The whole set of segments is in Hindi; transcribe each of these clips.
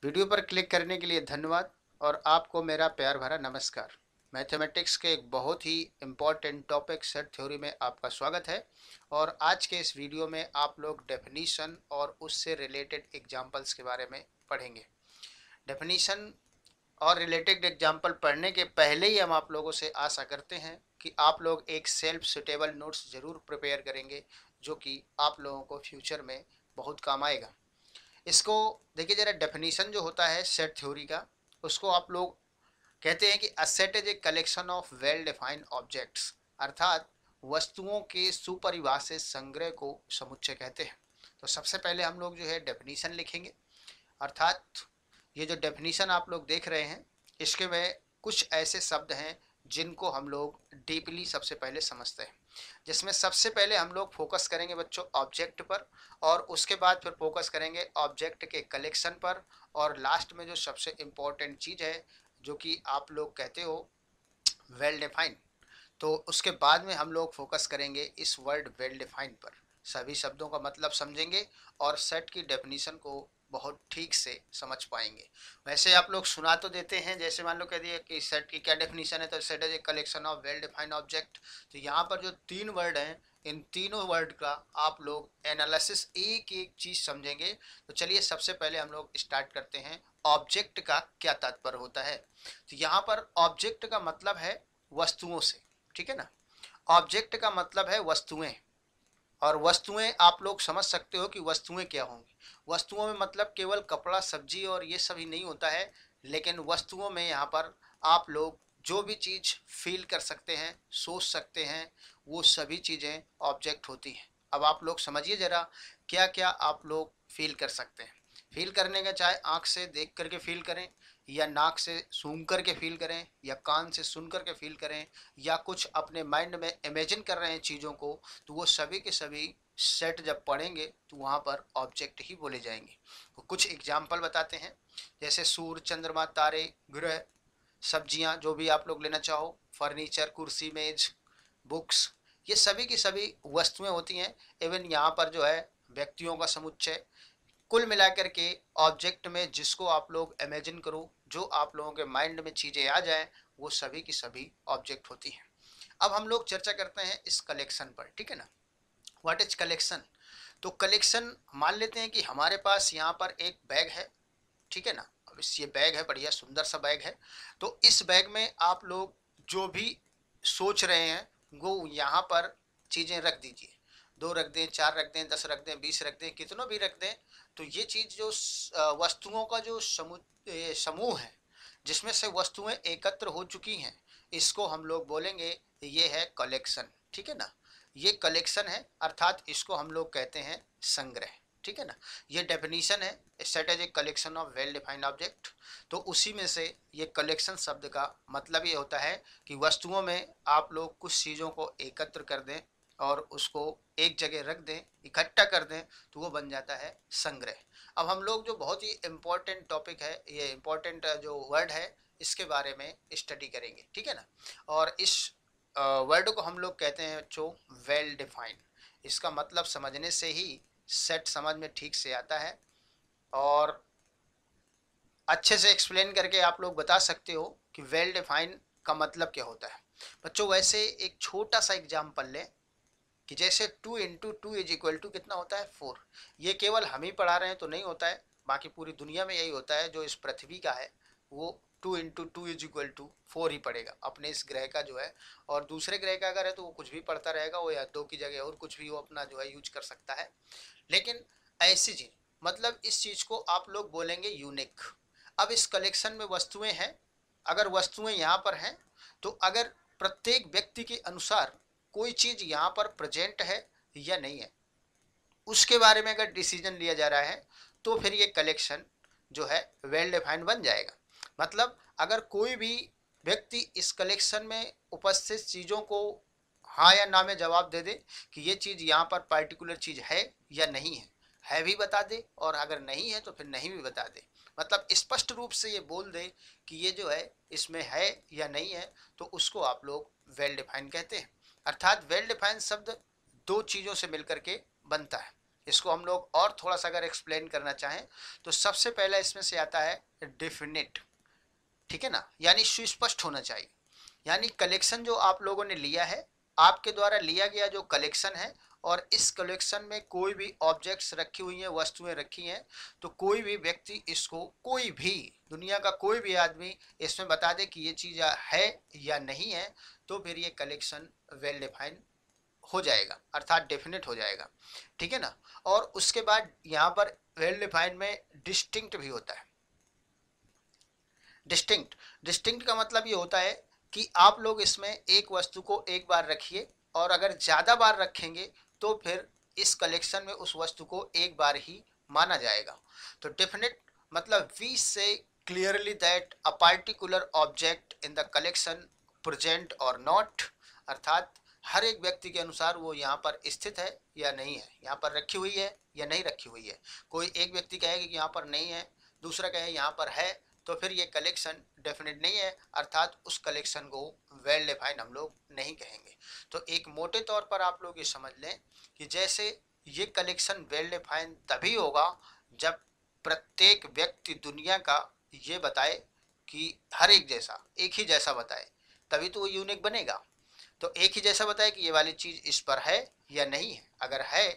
वीडियो पर क्लिक करने के लिए धन्यवाद और आपको मेरा प्यार भरा नमस्कार। मैथमेटिक्स के एक बहुत ही इम्पॉर्टेंट टॉपिक सेट थ्योरी में आपका स्वागत है। और आज के इस वीडियो में आप लोग डेफिनीशन और उससे रिलेटेड एग्जांपल्स के बारे में पढ़ेंगे। डेफिनीशन और रिलेटेड एग्जांपल पढ़ने के पहले ही हम आप लोगों से आशा करते हैं कि आप लोग एक सेल्फ सुटेबल नोट्स ज़रूर प्रिपेयर करेंगे, जो कि आप लोगों को फ्यूचर में बहुत काम आएगा। इसको देखिए ज़रा, डेफिनीशन जो होता है सेट थ्योरी का, उसको आप लोग कहते हैं कि a set is a collection of well defined objects, अर्थात वस्तुओं के सुपरिभाषित संग्रह को समुच्चय कहते हैं। तो सबसे पहले हम लोग जो है डेफिनीशन लिखेंगे, अर्थात ये जो डेफिनीशन आप लोग देख रहे हैं इसके में कुछ ऐसे शब्द हैं जिनको हम लोग डीपली सबसे पहले समझते हैं, जिसमें सबसे पहले हम लोग फोकस करेंगे बच्चों ऑब्जेक्ट पर, और उसके बाद फिर फोकस करेंगे ऑब्जेक्ट के कलेक्शन पर, और लास्ट में जो सबसे इम्पोर्टेंट चीज़ है जो कि आप लोग कहते हो वेल डिफाइंड, तो उसके बाद में हम लोग फोकस करेंगे इस वर्ड वेल डिफाइंड पर। सभी शब्दों का मतलब समझेंगे और सेट की डेफिनीशन को बहुत ठीक से समझ पाएंगे। वैसे आप लोग सुना तो देते हैं, जैसे मान लो कह दिए कि सेट की क्या डेफिनीशन है, तो set is a collection of well defined object. तो यहाँ पर जो तीन वर्ड हैं, इन तीनों वर्ड का आप लोग एनालिसिस एक एक चीज़ समझेंगे। तो चलिए सबसे पहले हम लोग स्टार्ट करते हैं ऑब्जेक्ट का क्या तात्पर्य होता है। तो यहाँ पर ऑब्जेक्ट का मतलब है वस्तुओं से, ठीक है ना। ऑब्जेक्ट का मतलब है वस्तुएं, और वस्तुएं आप लोग समझ सकते हो कि वस्तुएं क्या होंगी। वस्तुओं में मतलब केवल कपड़ा सब्जी और ये सभी नहीं होता है, लेकिन वस्तुओं में यहाँ पर आप लोग जो भी चीज़ फील कर सकते हैं, सोच सकते हैं, वो सभी चीज़ें ऑब्जेक्ट होती हैं। अब आप लोग समझिए ज़रा, क्या क्या आप लोग फील कर सकते हैं। फील करने का चाहे आँख से देख करके फील करें, या नाक से सूंघ करके फील करें, या कान से सुन करके फील करें, या कुछ अपने माइंड में इमेजिन कर रहे हैं चीज़ों को, तो वो सभी के सभी सेट जब पढ़ेंगे तो वहाँ पर ऑब्जेक्ट ही बोले जाएंगे। तो कुछ एग्जाम्पल बताते हैं, जैसे सूर्य, चंद्रमा, तारे, ग्रह, सब्जियाँ, जो भी आप लोग लेना चाहो, फर्नीचर, कुर्सी, मेज, बुक्स, ये सभी की सभी वस्तुएं होती हैं। इवन यहाँ पर जो है व्यक्तियों का समुच्चय, कुल मिलाकर के ऑब्जेक्ट में जिसको आप लोग इमेजिन करो, जो आप लोगों के माइंड में चीज़ें आ जाए, वो सभी की सभी ऑब्जेक्ट होती हैं। अब हम लोग चर्चा करते हैं इस कलेक्शन पर, ठीक है ना। What is collection. तो कलेक्शन, मान लेते हैं कि हमारे पास यहाँ पर एक बैग है, ठीक है ना। अब इस ये बैग है, बढ़िया सुंदर सा बैग है। तो इस बैग में आप लोग जो भी सोच रहे हैं वो यहाँ पर चीज़ें रख दीजिए। 2 रख दें, 4 रख दें, 10 रख दें, 20 रख दें, कितना भी रख दें। तो ये चीज़ जो वस्तुओं का जो समूह है, जिसमें से वस्तुएं एकत्र हो चुकी हैं, इसको हम लोग बोलेंगे ये है कलेक्शन, ठीक है ना। ये कलेक्शन है, अर्थात इसको हम लोग कहते हैं संग्रह, ठीक है ना। ये डेफिनीशन है, set as a collection of well defined object. तो उसी में से ये कलेक्शन शब्द का मतलब ये होता है कि वस्तुओं में आप लोग कुछ चीज़ों को एकत्र कर दें और उसको एक जगह रख दें, इकट्ठा कर दें, तो वो बन जाता है संग्रह। अब हम लोग जो बहुत ही इम्पोर्टेंट टॉपिक है, ये इम्पोर्टेंट जो वर्ड है, इसके बारे में स्टडी करेंगे, ठीक है ना। और इस वर्ड को हम लोग कहते हैं बच्चों वेल डिफाइंड। इसका मतलब समझने से ही सेट समझ में ठीक से आता है, और अच्छे से एक्सप्लेन करके आप लोग बता सकते हो कि वेल डिफाइंड का मतलब क्या होता है। बच्चों वैसे एक छोटा सा एग्जाम्पल लें कि जैसे 2 × 2 इज इक्वल टू कितना होता है 4। ये केवल हम ही पढ़ा रहे हैं तो नहीं होता है, बाकी पूरी दुनिया में यही होता है। जो इस पृथ्वी का है वो 2 × 2 इज इक्वल टू 4 ही पड़ेगा, अपने इस ग्रह का जो है। और दूसरे ग्रह का अगर है तो वो कुछ भी पढ़ता रहेगा, वो या 2 की जगह और कुछ भी वो अपना जो है यूज कर सकता है। लेकिन ऐसी चीज, मतलब इस चीज को आप लोग बोलेंगे यूनिक। अब इस कलेक्शन में वस्तुएं हैं, अगर वस्तुएं यहाँ पर हैं, तो अगर प्रत्येक व्यक्ति के अनुसार कोई चीज यहाँ पर प्रेजेंट है या नहीं है, उसके बारे में अगर डिसीजन लिया जा रहा है, तो फिर ये कलेक्शन जो है वेल डिफाइंड बन जाएगा। मतलब अगर कोई भी व्यक्ति इस कलेक्शन में उपस्थित चीज़ों को हाँ या ना में जवाब दे दे कि ये चीज़ यहाँ पर पर्टिकुलर चीज़ है या नहीं है भी बता दे, और अगर नहीं है तो फिर नहीं भी बता दे। मतलब स्पष्ट रूप से ये बोल दे कि ये जो है इसमें है या नहीं है, तो उसको आप लोग वेल डिफाइंड कहते हैं। अर्थात वेल डिफाइंड शब्द दो चीज़ों से मिलकर के बनता है। इसको हम लोग और थोड़ा सा अगर एक्सप्लेन करना चाहें तो सबसे पहला इसमें से आता है डेफिनेट, ठीक है ना, यानी सुस्पष्ट होना चाहिए। यानी कलेक्शन जो आप लोगों ने लिया है, आपके द्वारा लिया गया जो कलेक्शन है, और इस कलेक्शन में कोई भी ऑब्जेक्ट्स रखी हुई हैं, वस्तुएं रखी हैं, तो कोई भी व्यक्ति इसको, कोई भी दुनिया का कोई भी आदमी इसमें बता दे कि ये चीज़ है या नहीं है, तो फिर ये कलेक्शन वेल डिफाइंड हो जाएगा, अर्थात डेफिनेट हो जाएगा, ठीक है ना। और उसके बाद यहाँ पर वेल डिफाइंड में डिस्टिंक्ट भी होता है। डिस्टिंक्ट, डिस्टिंक्ट का मतलब ये होता है कि आप लोग इसमें एक वस्तु को एक बार रखिए, और अगर ज़्यादा बार रखेंगे तो फिर इस कलेक्शन में उस वस्तु को एक बार ही माना जाएगा। तो डेफिनेट मतलब वी से clearly that a particular object in the collection present और नॉट, अर्थात हर एक व्यक्ति के अनुसार वो यहाँ पर स्थित है या नहीं है, यहाँ पर रखी हुई है या नहीं रखी हुई है। कोई एक व्यक्ति कहेगा कि यहाँ पर नहीं है, दूसरा कहे यहाँ पर है, तो फिर ये कलेक्शन डेफिनेट नहीं है, अर्थात उस कलेक्शन को वेल डिफाइन हम लोग नहीं कहेंगे। तो एक मोटे तौर पर आप लोग ये समझ लें कि जैसे ये कलेक्शन वेल डिफाइन तभी होगा जब प्रत्येक व्यक्ति दुनिया का ये बताए कि हर एक जैसा, एक ही जैसा बताए, तभी तो वो यूनिक बनेगा। तो एक ही जैसा बताए कि ये वाली चीज़ इस पर है या नहीं है, अगर है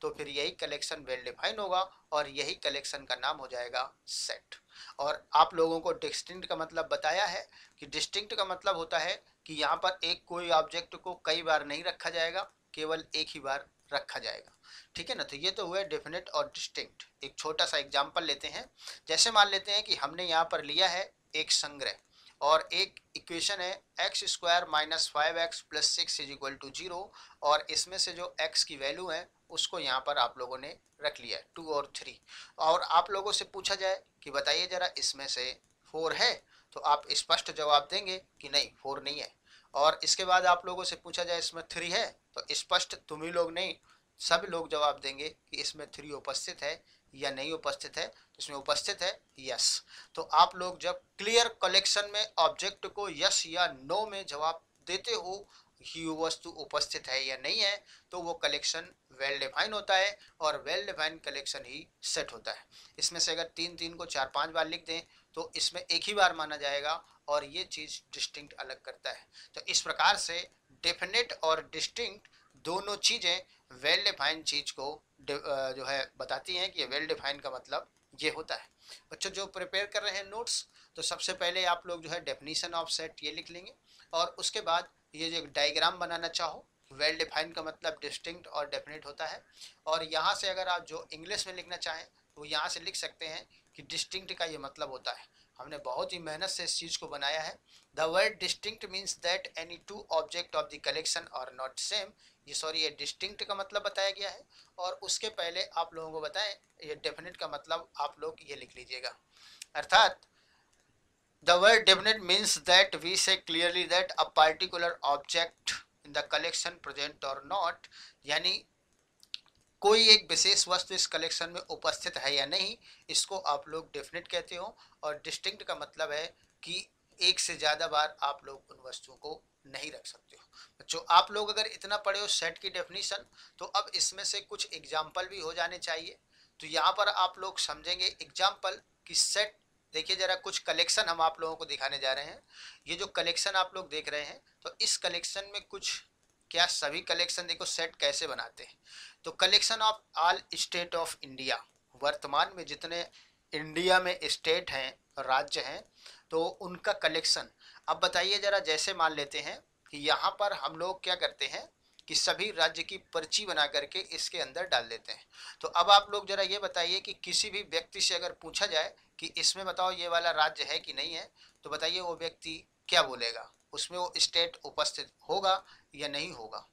तो फिर यही कलेक्शन वेल डिफाइन होगा, और यही कलेक्शन का नाम हो जाएगा सेट। और आप लोगों को डिस्टिंक्ट का मतलब बताया है कि डिस्टिंक्ट का मतलब होता है कि यहाँ पर एक कोई ऑब्जेक्ट को कई बार नहीं रखा जाएगा, केवल एक ही बार रखा जाएगा, ठीक है ना। तो ये तो हुआ डेफिनेट और डिस्टिंक्ट। एक छोटा सा एग्जांपल लेते हैं। जैसे मान लेते हैं कि हमने यहाँ पर लिया है एक संग्रह, और एक इक्वेशन है x square minus 5x plus 6 is equal to 0, और इसमें से जो x की वैल्यू है उसको यहाँ पर आप लोगों ने रख लिया है 2 और 3, और आप लोगों से पूछा जाए कि बताइए जरा इसमें से 4 है, तो आप स्पष्ट जवाब देंगे कि नहीं 4 नहीं है। और इसके बाद आप लोगों से पूछा जाए इसमें 3 है, तो स्पष्ट तुम ही लोग नहीं, सब लोग जवाब देंगे कि इसमें 3 उपस्थित है या नहीं उपस्थित है। इसमें उपस्थित है यस। तो आप लोग जब क्लियर कलेक्शन में ऑब्जेक्ट को यस या नो में जवाब देते हो कि वो वस्तु उपस्थित है या नहीं है, तो वो कलेक्शन वेल डिफाइन होता है, और वेल डिफाइन कलेक्शन ही सेट होता है। इसमें से अगर 3 को 4-5 बार लिख दें तो इसमें एक ही बार माना जाएगा, और ये चीज़ डिस्टिंक्ट अलग करता है। तो इस प्रकार से डेफिनेट और डिस्टिंक्ट दोनों चीज़ें वेल डिफाइंड चीज़ को जो है बताती हैं कि वेल डिफाइंड का मतलब ये होता है। बच्चों जो प्रिपेयर कर रहे हैं नोट्स, तो सबसे पहले आप लोग जो है डेफिनेशन ऑफ सेट ये लिख लेंगे, और उसके बाद ये जो डायग्राम बनाना चाहो, वेल डिफाइंड का मतलब डिस्टिंक्ट और डेफिनेट होता है। और यहाँ से अगर आप जो इंग्लिश में लिखना चाहें तो यहाँ से लिख सकते हैं कि डिस्टिंक्ट का ये मतलब होता है। हमने बहुत ही मेहनत से इस चीज़ को बनाया है। The word distinct means that any two object of the collection are not same. ये डिस्टिंक्ट का मतलब बताया गया है। और उसके पहले आप लोगों को बताएं, ये डेफिनेट का मतलब आप लोग ये लिख लीजिएगा, अर्थात the word definite means that we say clearly that a particular object in the collection present or not, यानी कोई एक विशेष वस्तु इस कलेक्शन में उपस्थित है या नहीं, इसको आप लोग डेफिनेट कहते हो। और डिस्टिंक्ट का मतलब है कि एक से ज़्यादा बार आप लोग उन वस्तुओं को नहीं रख सकते हो। बच्चों आप लोग अगर इतना पढ़े हो सेट की डेफिनेशन, तो अब इसमें से कुछ एग्जाम्पल भी हो जाने चाहिए। तो यहाँ पर आप लोग समझेंगे एग्जाम्पल कि सेट, देखिए जरा कुछ कलेक्शन हम आप लोगों को दिखाने जा रहे हैं। ये जो कलेक्शन आप लोग देख रहे हैं, तो इस कलेक्शन में कुछ, क्या सभी कलेक्शन देखो सेट कैसे बनाते हैं। तो collection of all state of India, वर्तमान में जितने इंडिया में स्टेट हैं, राज्य हैं, तो उनका कलेक्शन। अब बताइए जरा, जैसे मान लेते हैं कि यहाँ पर हम लोग क्या करते हैं कि सभी राज्य की पर्ची बना करके इसके अंदर डाल देते हैं। तो अब आप लोग जरा ये बताइए कि किसी भी व्यक्ति से अगर पूछा जाए कि इसमें बताओ ये वाला राज्य है कि नहीं है, तो बताइए वो व्यक्ति क्या बोलेगा, उसमें वो स्टेट उपस्थित होगा या नहीं होगा।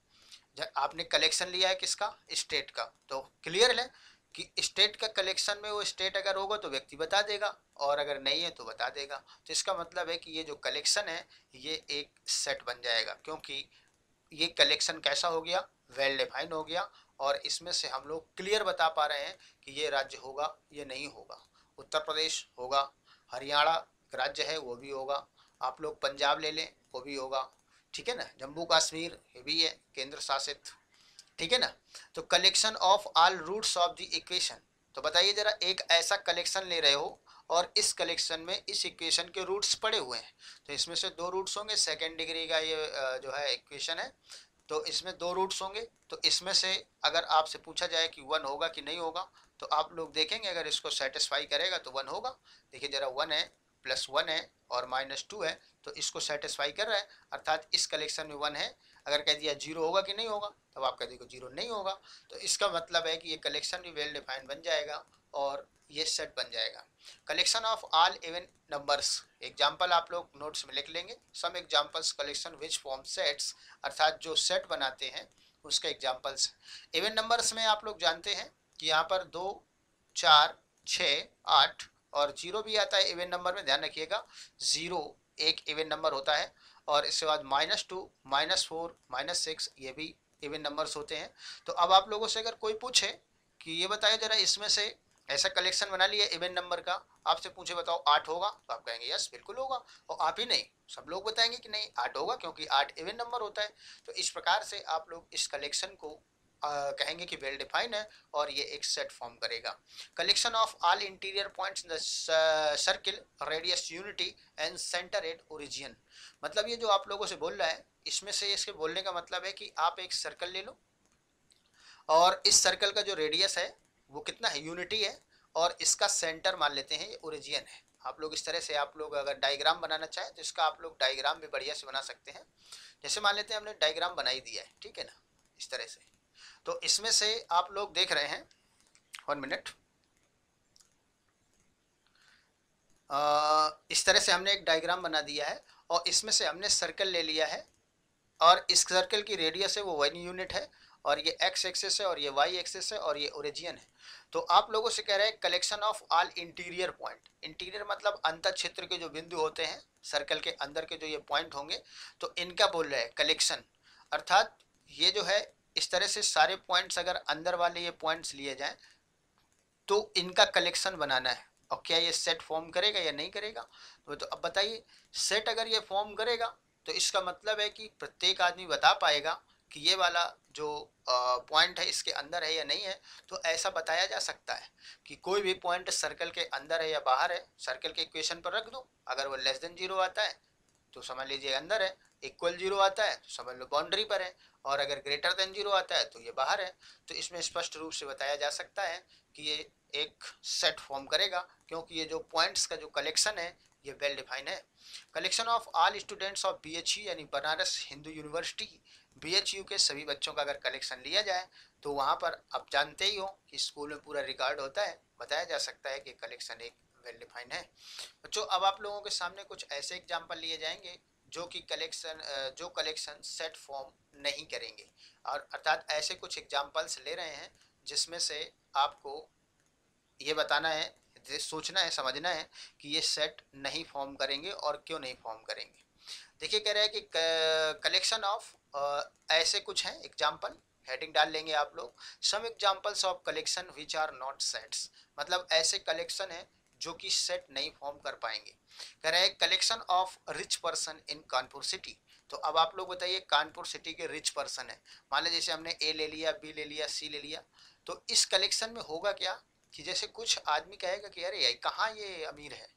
जब आपने कलेक्शन लिया है किसका, स्टेट का, तो क्लियर है कि स्टेट का कलेक्शन में वो स्टेट अगर होगा तो व्यक्ति बता देगा, और अगर नहीं है तो बता देगा। तो इसका मतलब है कि ये जो कलेक्शन है ये एक सेट बन जाएगा, क्योंकि ये कलेक्शन कैसा हो गया, वेल डिफाइन हो गया, और इसमें से हम लोग क्लियर बता पा रहे हैं कि ये राज्य होगा ये नहीं होगा। उत्तर प्रदेश होगा, हरियाणा राज्य है वो भी होगा, आप लोग पंजाब ले लें वो भी होगा, ठीक है ना, जम्मू कश्मीर ये भी है केंद्र शासित, ठीक है ना। तो collection of all roots of the equation, तो बताइए जरा, एक ऐसा कलेक्शन ले रहे हो और इस कलेक्शन में इस इक्वेशन के रूट्स पड़े हुए हैं, तो इसमें से दो रूट्स होंगे, सेकेंड डिग्री का ये जो है इक्वेशन है, तो इसमें दो रूट्स होंगे। तो इसमें से अगर आपसे पूछा जाए कि वन होगा कि नहीं होगा, तो आप लोग देखेंगे अगर इसको सेटिस्फाई करेगा तो वन होगा। देखिए जरा, वन है, प्लस वन है और माइनस टू है, तो इसको सेटिस्फाई कर रहा है, अर्थात इस कलेक्शन में वन है। अगर कह दिया जीरो होगा कि नहीं होगा, तब आप कह देखो जीरो नहीं होगा, तो इसका मतलब है कि ये कलेक्शन भी वेल डिफाइंड बन जाएगा और ये सेट बन जाएगा। Collection of all even numbers, example आप लोग नोट्स में लिख लेंगे। Some examples collection which form sets, अर्थात जो सेट बनाते हैं उसके एग्जाम्पल्स। इवन नंबर्स में आप लोग जानते हैं कि यहाँ पर 2, 4, 6, 8 और जीरो भी आता है इवन नंबर में, ध्यान रखिएगा। जीरो एक इवन नंबर होता है, और इसके बाद -2, -4, -6 ये भी इवन नंबर्स होते हैं। तो अब आप लोगों से अगर कोई पूछे कि ये बताइए जरा, इसमें से ऐसा कलेक्शन बना लिया इवन नंबर का, आपसे पूछे बताओ 8 होगा, तो आप कहेंगे यस बिल्कुल होगा, और आप ही नहीं सब लोग बताएंगे कि नहीं 8 होगा, क्योंकि 8 इवन नंबर होता है। तो इस प्रकार से आप लोग इस कलेक्शन को कहेंगे कि वेल डिफाइंड है और ये एक सेट फॉर्म करेगा। Collection of all interior points in the circle, radius, unity and centre at origin, मतलब ये जो आप लोगों से बोल रहा है, इसमें से इसके बोलने का मतलब है कि आप एक सर्कल ले लो और इस सर्कल का जो रेडियस है वो कितना है, यूनिटी है, और इसका सेंटर मान लेते हैं ये ओरिजिन है। आप लोग इस तरह से, आप लोग अगर डायग्राम बनाना चाहें तो इसका आप लोग डायग्राम भी बढ़िया से बना सकते हैं। जैसे मान लेते हैं हमने डायग्राम बना ही दिया है, ठीक है ना, इस तरह से। तो इसमें से आप लोग देख रहे हैं, 1 मिनट, इस तरह से हमने एक डायग्राम बना दिया है और इसमें से हमने सर्कल ले लिया है, और इस सर्कल की रेडियस है वो 1 यूनिट है, और ये एक्स एक्सिस है और ये वाई एक्सिस है और ये ओरिजिन है। तो आप लोगों से कह रहे हैं collection of all interior point, interior मतलब अंतर क्षेत्र के जो बिंदु होते हैं, सर्कल के अंदर के जो ये पॉइंट होंगे, तो इनका बोल रहे हैं कलेक्शन, अर्थात ये जो है इस तरह से सारे पॉइंट्स अगर अंदर वाले ये पॉइंट्स लिए जाएं तो इनका कलेक्शन बनाना है। और क्या ये सेट फॉर्म करेगा या नहीं करेगा, तो अब बताइए, सेट अगर ये फॉर्म करेगा तो इसका मतलब है कि प्रत्येक आदमी बता पाएगा कि ये वाला जो पॉइंट है इसके अंदर है या नहीं है। तो ऐसा बताया जा सकता है कि कोई भी पॉइंट सर्कल के अंदर है या बाहर है, सर्कल के इक्वेशन पर रख दो, अगर वो लेस देन जीरो आता है तो समझ लीजिए अंदर है, इक्वल जीरो आता है तो समझ लो बाउंड्री पर है, और अगर ग्रेटर देन जीरो आता है तो ये बाहर है। तो इसमें स्पष्ट रूप से बताया जा सकता है कि ये एक सेट फॉर्म करेगा, क्योंकि ये जो पॉइंट्स का जो कलेक्शन है ये वेल डिफाइन है। Collection of all students of BHU यानी बनारस हिंदू यूनिवर्सिटी, BHU के सभी बच्चों का अगर कलेक्शन लिया जाए तो वहाँ पर आप जानते ही हो कि स्कूल में पूरा रिकॉर्ड होता है, बताया जा सकता है कि कलेक्शन एक वेल डिफाइंड है। बच्चों अब आप लोगों के सामने कुछ ऐसे एग्जाम्पल लिए जाएंगे जो कि कलेक्शन सेट फॉर्म नहीं करेंगे, और अर्थात ऐसे कुछ एग्जाम्पल्स ले रहे हैं जिसमें से आपको ये बताना है, सोचना है, समझना है कि ये सेट नहीं फॉर्म करेंगे और क्यों नहीं फॉर्म करेंगे। देखिए कह रहे हैं कि कलेक्शन ऑफ ऐसे कुछ हैं एग्जाम्पल, हेडिंग डाल लेंगे आप लोग, some examples of collection which are not sets, मतलब ऐसे कलेक्शन है जो कि सेट नहीं फॉर्म कर पाएंगे। कह रहे हैं collection of rich person in Kanpur city, तो अब आप लोग बताइए कानपुर सिटी के रिच पर्सन है, मान लीजिए जैसे हमने ए ले लिया, बी ले लिया, सी ले लिया, तो इस कलेक्शन में होगा क्या कि जैसे कुछ आदमी कहेगा कि अरे कहाँ ये अमीर है,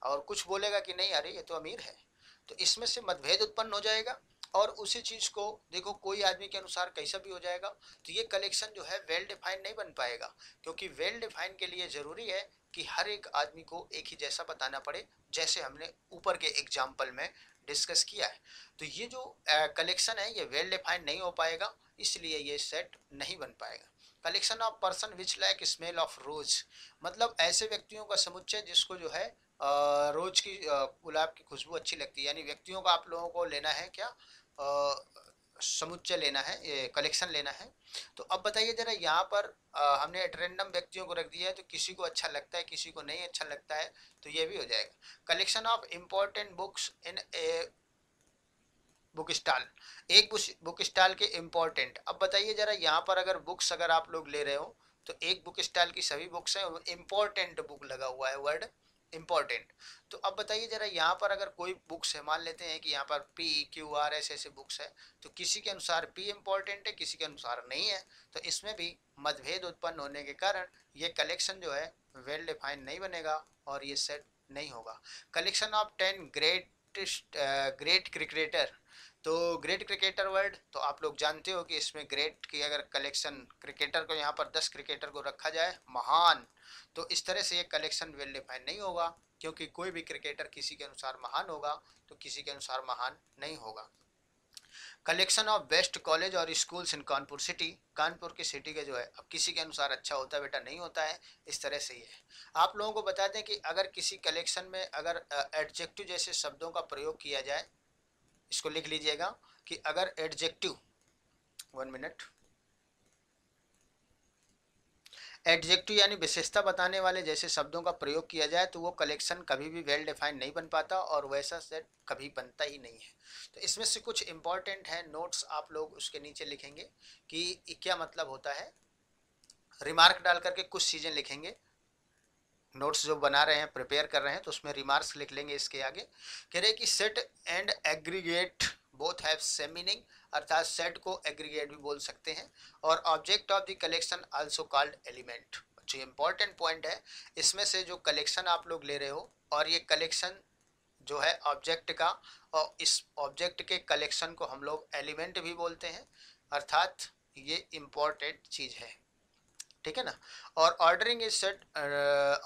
और कुछ बोलेगा कि नहीं अरे ये तो अमीर है, तो इसमें से मतभेद उत्पन्न हो जाएगा, और उसी चीज को देखो कोई आदमी के अनुसार कैसा भी हो जाएगा। तो ये कलेक्शन जो है वेल डिफाइंड नहीं बन पाएगा, क्योंकि वेल डिफाइंड के लिए जरूरी है कि हर एक आदमी को एक ही जैसा बताना पड़े, जैसे हमने ऊपर के एग्जाम्पल में डिस्कस किया है। तो ये जो कलेक्शन है ये वेल डिफाइंड नहीं हो पाएगा, इसलिए ये सेट नहीं बन पाएगा। Collection of person which like smell of रोज, मतलब ऐसे व्यक्तियों का समुच्चय जिसको जो है रोज की गुलाब की खुशबू अच्छी लगती है, यानी व्यक्तियों का आप लोगों को लेना है क्या, समुच्चय लेना है, ये कलेक्शन लेना है। तो अब बताइए जरा, यहाँ पर हमने रैंडम व्यक्तियों को रख दिया है, तो किसी को अच्छा लगता है किसी को नहीं अच्छा लगता है, तो ये भी हो जाएगा। Collection of important books in a book stall, एक बुक स्टॉल के इम्पोर्टेंट, अब बताइए जरा, यहाँ पर अगर बुक्स अगर आप लोग ले रहे हो तो एक बुक स्टॉल की सभी बुक्स हैं, इम्पोर्टेंट बुक लगा हुआ है वर्ड, इम्पोर्टेंट। तो अब बताइए जरा, यहाँ पर अगर कोई बुक्स है, मान लेते हैं कि यहाँ पर पी क्यू आर ऐसे ऐसे बुक्स है, तो किसी के अनुसार पी इम्पोर्टेंट है, किसी के अनुसार नहीं है, तो इसमें भी मतभेद उत्पन्न होने के कारण ये कलेक्शन जो है वेल डिफाइंड नहीं बनेगा और ये सेट नहीं होगा। कलेक्शन ऑफ 10 ग्रेट क्रिकेटर, तो ग्रेट क्रिकेटर वर्ड तो आप लोग जानते हो कि इसमें ग्रेट की अगर कलेक्शन क्रिकेटर को यहाँ पर 10 क्रिकेटर को रखा जाए महान, तो इस तरह से ये कलेक्शन वेल डिफाइंड नहीं होगा, क्योंकि कोई भी क्रिकेटर किसी के अनुसार महान होगा तो किसी के अनुसार महान नहीं होगा। कलेक्शन ऑफ बेस्ट कॉलेज और schools in Kanpur city, Kanpur की सिटी के जो है अब किसी के अनुसार अच्छा होता है बेटा, नहीं होता है, इस तरह से ही है। आप लोगों को बता दें कि अगर किसी कलेक्शन में अगर एडजेक्टिव जैसे शब्दों का प्रयोग किया जाए, इसको लिख लीजिएगा कि अगर एडजेक्टिव, 1 मिनट, एडजेक्टिव यानी विशेषता बताने वाले जैसे शब्दों का प्रयोग किया जाए तो वो कलेक्शन कभी भी वेल डिफाइंड नहीं बन पाता और वैसा सेट कभी बनता ही नहीं है। तो इसमें से कुछ इंपॉर्टेंट है नोट्स आप लोग उसके नीचे लिखेंगे कि क्या मतलब होता है, रिमार्क डाल करके कुछ चीज़ें लिखेंगे। नोट्स जो बना रहे हैं, प्रिपेयर कर रहे हैं, तो उसमें रिमार्क्स लिख लेंगे। इसके आगे कह रहे हैं कि set and aggregate both have same meaning, अर्थात सेट को एग्रीगेट भी बोल सकते हैं, और object of the collection also called element. जो इंपॉर्टेंट पॉइंट है, इसमें से जो कलेक्शन आप लोग ले रहे हो और ये कलेक्शन जो है ऑब्जेक्ट का, और इस ऑब्जेक्ट के कलेक्शन को हम लोग एलिमेंट भी बोलते हैं, अर्थात ये इंपॉर्टेंट चीज़ है, ठीक है ना। और ordering is set,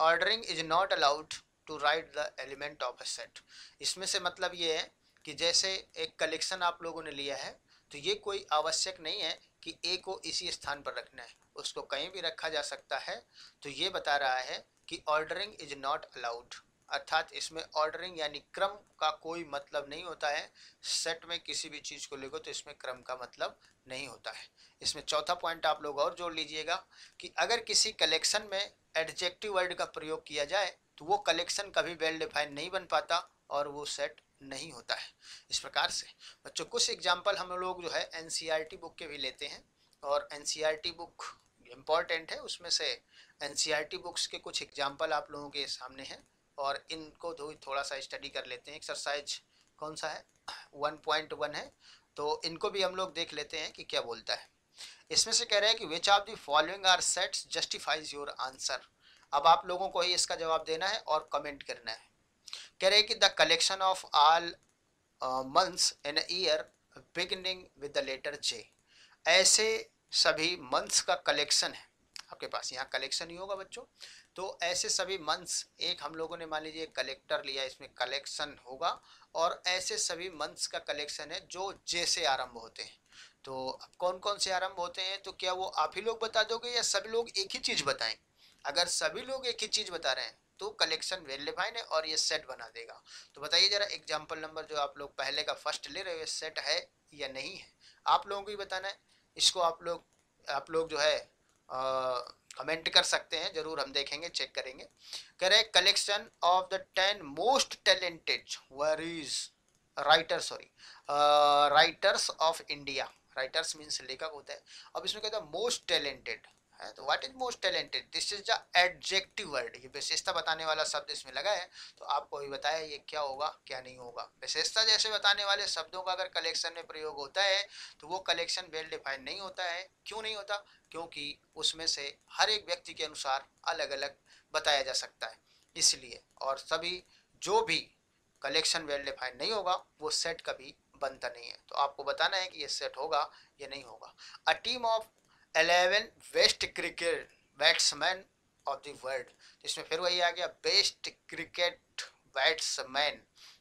ordering is not allowed to write the element of a set. इसमें से मतलब ये है कि जैसे एक कलेक्शन आप लोगों ने लिया है, तो ये कोई आवश्यक नहीं है कि ए को इसी स्थान पर रखना है, उसको कहीं भी रखा जा सकता है। तो ये बता रहा है कि ऑर्डरिंग इज नॉट अलाउड, अर्थात इसमें ऑर्डरिंग यानी क्रम का कोई मतलब नहीं होता है। सेट में किसी भी चीज़ को लिखो तो इसमें क्रम का मतलब नहीं होता है। इसमें चौथा पॉइंट आप लोग और जोड़ लीजिएगा कि अगर किसी कलेक्शन में एडजेक्टिव वर्ड का प्रयोग किया जाए तो वो कलेक्शन कभी वेल डिफाइंड नहीं बन पाता और वो सेट नहीं होता है। इस प्रकार से बच्चों कुछ एग्जाम्पल हम लोग जो है एनसीईआरटी बुक के भी लेते हैं, और एनसीईआरटी बुक इम्पॉर्टेंट है, उसमें से एनसीईआरटी बुक्स के कुछ एग्जाम्पल आप लोगों के सामने हैं और इनको थोड़ा सा स्टडी कर लेते हैं। एक्सरसाइज कौन सा है, 1.1 है, तो इनको भी हम लोग देख लेते हैं कि क्या बोलता है। इसमें से कह रहे हैं कि which of the following are sets justifies your answer. अब आप लोगों को ही इसका जवाब देना है और कमेंट करना है। कह रहे हैं कि the collection of all months in a year beginning with the letter J, ऐसे सभी मंथ्स का कलेक्शन है आपके पास, यहाँ कलेक्शन ही होगा बच्चों। तो ऐसे सभी मंथ्स, एक हम लोगों ने मान लीजिए कलेक्टर लिया, इसमें कलेक्शन होगा, और ऐसे सभी मंथ्स का कलेक्शन है जो जे से आरंभ होते हैं। तो अब कौन कौन से आरंभ होते हैं, तो क्या वो आप ही लोग बता दोगे या सभी लोग एक ही चीज़ बताएं? अगर सभी लोग एक ही चीज़ बता रहे हैं तो कलेक्शन वेल डिफाइंड है और ये सेट बना देगा। तो बताइए जरा एग्जाम्पल नंबर जो आप लोग पहले का फर्स्ट ले रहे हो, सेट है या नहीं है, आप लोगों को ही बताना है। इसको आप लोग जो है कमेंट कर सकते हैं, जरूर हम देखेंगे, चेक करेंगे। कह रहे collection of the 10 most talented worries writer, sorry, writers of India, writers means लेखक होता है। अब इसमें कहता है मोस्ट टैलेंटेड है, तो what is most talented, this is the adjective word, ये विशेषता बताने वाला शब्द इसमें लगा है। तो आपको भी बताया ये क्या होगा क्या नहीं होगा। विशेषता जैसे बताने वाले शब्दों का अगर कलेक्शन में प्रयोग होता है तो वो कलेक्शन वेल डिफाइंड नहीं होता है। क्यों नहीं होता, क्योंकि उसमें से हर एक व्यक्ति के अनुसार अलग अलग बताया जा सकता है, इसलिए। और सभी जो भी कलेक्शन वेल डिफाइंड नहीं होगा वो सेट कभी बनता नहीं है। तो आपको बताना है कि ये सेट होगा या नहीं होगा। A team of 11 best cricket batsman of the world, इसमें फिर वही आ गया बेस्ट क्रिकेट बैट्समैन।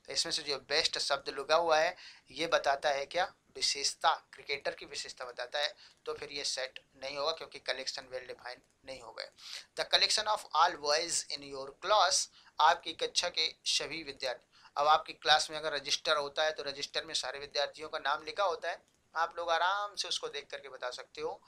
तो इसमें से जो बेस्ट शब्द लगा हुआ है ये बताता है क्या, विशेषता, क्रिकेटर की विशेषता बताता है। तो फिर ये सेट नहीं होगा क्योंकि कलेक्शन वेल डिफाइंड नहीं हो गए। The collection of all boys in your class, आपकी कक्षा के सभी विद्यार्थी। अब आपकी क्लास में अगर रजिस्टर होता है तो रजिस्टर में सारे विद्यार्थियों का नाम लिखा होता है, आप लोग आराम से उसको देख करके बता सकते हो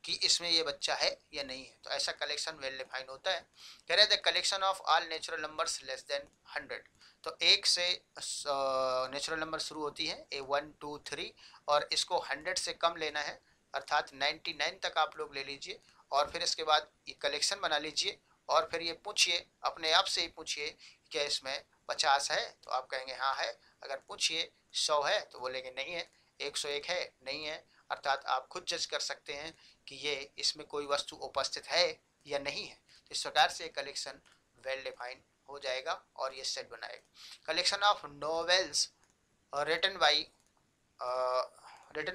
कि इसमें ये बच्चा है या नहीं है। तो ऐसा कलेक्शन वेल डिफाइन होता है। कह रहे थे collection of all natural numbers less than 100, तो एक से नेचुरल नंबर शुरू होती है ए 1 2 3, और इसको 100 से कम लेना है, अर्थात 99 तक आप लोग ले लीजिए, और फिर इसके बाद ये कलेक्शन बना लीजिए और फिर ये पूछिए, अपने आप से ही पूछिए क्या इसमें 50 है, तो आप कहेंगे हाँ है। अगर पूछिए 100 है तो बोलेंगे नहीं है। 101 है, नहीं है। अर्थात आप खुद जज कर सकते हैं कि ये इसमें कोई वस्तु उपस्थित है या नहीं है। तो इस प्रकार से कलेक्शन वेल डिफाइंड हो जाएगा और ये सेट बनाएगा। Collection of novels written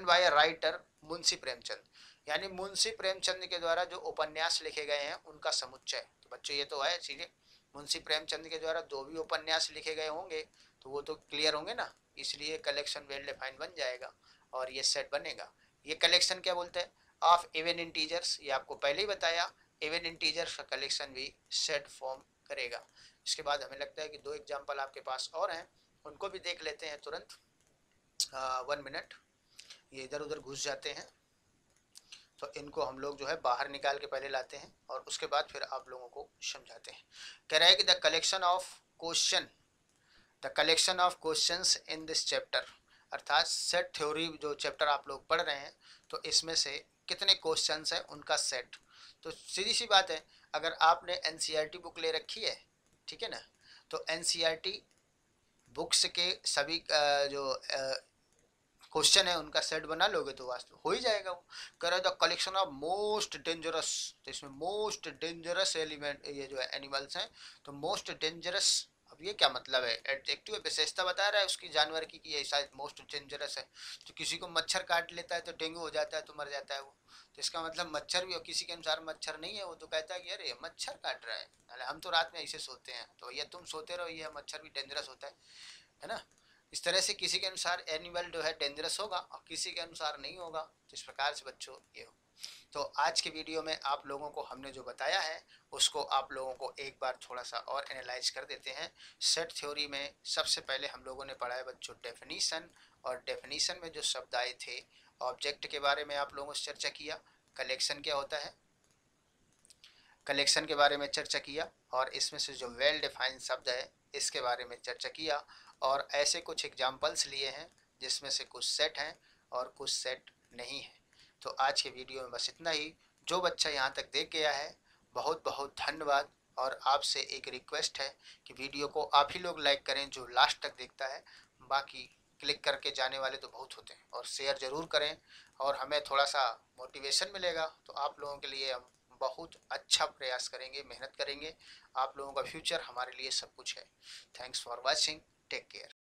by writer Munshi Premchand, यानी मुंशी प्रेमचंद के द्वारा जो उपन्यास लिखे गए हैं उनका समुच्चय। तो बच्चों ये तो है चीजें, मुंशी प्रेमचंद के द्वारा जो भी उपन्यास लिखे गए होंगे तो वो तो क्लियर होंगे ना, इसलिए कलेक्शन वेल डिफाइंड बन जाएगा और ये सेट बनेगा। ये कलेक्शन क्या बोलते हैं, ऑफ इवन इंटीजर्स, ये आपको पहले ही बताया। इवन इंटीजर्स का कलेक्शन भी सेट फॉर्म करेगा। इसके बाद हमें लगता है कि 2 एग्जाम्पल आपके पास और हैं, उनको भी देख लेते हैं तुरंत। 1 मिनट, ये इधर उधर घुस जाते हैं तो इनको हम लोग जो है बाहर निकाल के पहले लाते हैं और उसके बाद फिर आप लोगों को समझाते हैं। कह रहा है कि the collection of questions in this chapter, अर्थात सेट थ्योरी जो चैप्टर आप लोग पढ़ रहे हैं तो इसमें से कितने क्वेश्चंस हैं उनका सेट। तो सीधी सी बात है, अगर आपने एनसीईआरटी बुक ले रखी है, ठीक है ना, तो एनसीईआरटी बुक्स के सभी जो क्वेश्चन है उनका सेट बना लोगे तो वास्तव हो ही जाएगा वो। कह रहे the collection of most dangerous, तो इसमें मोस्ट डेंजरस एलिमेंट ये जो है एनिमल्स हैं, तो मोस्ट डेंजरस, अब ये क्या मतलब है, एडजेक्टिव विशेषता बता रहा है उसकी जानवर की कि ये शायद मोस्ट डेंजरस है। तो किसी को मच्छर काट लेता है तो डेंगू हो जाता है तो मर जाता है वो, तो इसका मतलब मच्छर भी, और किसी के अनुसार मच्छर नहीं है वो तो कहता है कि अरे मच्छर काट रहा है, हम तो रात में ऐसे सोते हैं, तो ये तुम सोते रहो, ये मच्छर भी डेंजरस होता है ना। इस तरह से किसी के अनुसार एनिमल जो है डेंजरस होगा और किसी के अनुसार नहीं होगा। तो इस प्रकार से बच्चों ये हो। तो आज के वीडियो में आप लोगों को हमने जो बताया है उसको आप लोगों को एक बार थोड़ा सा और एनालाइज कर देते हैं। सेट थ्योरी में सबसे पहले हम लोगों ने पढ़ा है बच्चों डेफिनीशन, और डेफिनीशन में जो शब्द आए थे, ऑब्जेक्ट के बारे में आप लोगों से चर्चा किया, कलेक्शन क्या होता है, कलेक्शन के बारे में चर्चा किया, और इसमें से जो वेल डिफाइंड शब्द है इसके बारे में चर्चा किया, और ऐसे कुछ एग्जाम्पल्स लिए हैं जिसमें से कुछ सेट हैं और कुछ सेट नहीं है। तो आज के वीडियो में बस इतना ही। जो बच्चा यहाँ तक देख गया है बहुत बहुत धन्यवाद, और आपसे एक रिक्वेस्ट है कि वीडियो को आप ही लोग लाइक करें जो लास्ट तक देखता है, बाकी क्लिक करके जाने वाले तो बहुत होते हैं, और शेयर ज़रूर करें और हमें थोड़ा सा मोटिवेशन मिलेगा। तो आप लोगों के लिए हम बहुत अच्छा प्रयास करेंगे, मेहनत करेंगे। आप लोगों का फ्यूचर हमारे लिए सब कुछ है। Thanks for watching, take care.